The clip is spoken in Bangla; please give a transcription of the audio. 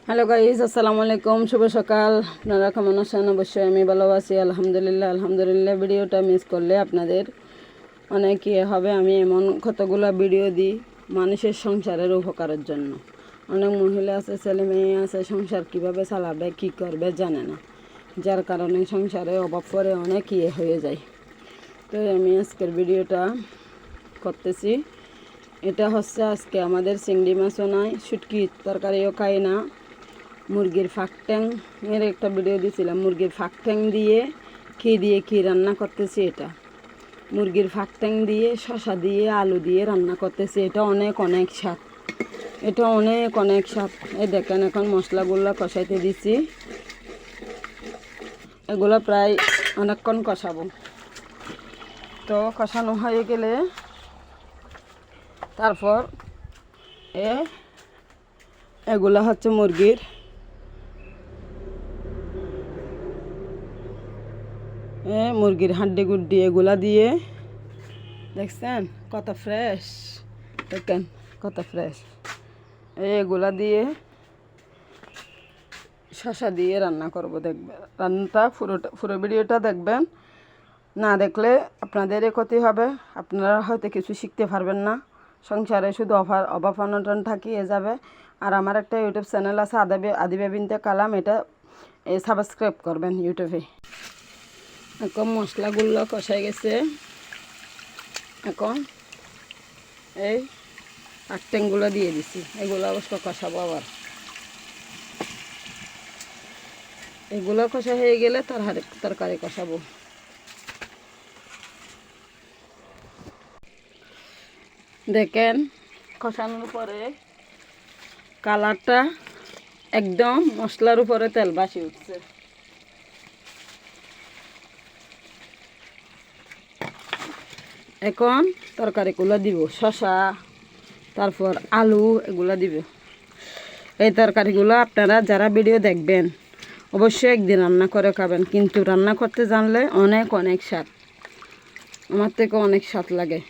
হ্যালো গাইস, আসসালামু আলাইকুম, শুভ সকাল। আপনারা কেমন আছেন? অবশ্যই আমি ভালো আছি, আলহামদুলিল্লাহ। ভিডিওটা মিস করলে আপনাদের অনেক হবে। আমি এমন কতগুলো ভিডিও দিই মানুষের সংসারের উপকারের জন্য। অনেক মহিলা আছে, ছেলে মেয়ে আছে, সংসার কিভাবে চালাবে কী করবে জানে না, যার কারণে সংসারে অভাব পড়ে অনেক হয়ে যায়। তো আমি আজকের ভিডিওটা করতেছি। এটা হচ্ছে আজকে আমাদের চিংড়ি মাছও নাই, শুটকি তরকারিও খাই না, মুরগির ফাঁকট্যাং এর একটা ভিডিও দিয়েছিলাম। মুরগির ফাঁকট্যাং দিয়ে কি রান্না করতেছি। এটা মুরগির ফাঁকট্যাং দিয়ে শসা দিয়ে আলু দিয়ে রান্না করতেছি। এটা অনেক স্বাদ, এটা অনেক স্বাদ। এই দেখেন, এখন মশলাগুলো কষাইতে দিছি। এগুলো প্রায় অনেকক্ষণ কষাবো। তো কষানো হয়ে গেলে তারপর এগুলা হচ্ছে মুরগির হাড্ডি গুড্ডি, এগুলা দিয়ে দেখছেন কত ফ্রেশ, দেখেন কত ফ্রেশ। এগুলা দিয়ে শসা দিয়ে রান্না করব, দেখবেন রান্নাটা পুরো ভিডিওটা দেখবেন। না দেখলে আপনাদেরই ক্ষতি হবে, আপনারা হয়তো কিছু শিখতে পারবেন না। সংসারে শুধু অভাব অনটন থাকিয়ে যাবে। আর আমার একটা ইউটিউব চ্যানেল আছে, আদিবা বিনতে কালাম, এটা সাবস্ক্রাইব করবেন ইউটিউবে। এখন মশলাগুলো কষাই গেছে। এখন এই আটটেংগুলো দিয়ে দিছি, এগুলো অবশ্য কষাবো। আবার এগুলো কষা হয়ে গেলে তরকারি কষাবো। দেখেন কষানোর পরে কালারটা একদম মশলার উপরে তেল ভাসি উঠছে। এখন তরকারিগুলো দিব, শসা তারপর আলু এগুলো দিব। এই তরকারিগুলো আপনারা যারা ভিডিও দেখবেন অবশ্যই একদিন রান্না করে খাবেন, কিন্তু রান্না করতে জানলে অনেক স্বাদ, আমার থেকে অনেক স্বাদ লাগে।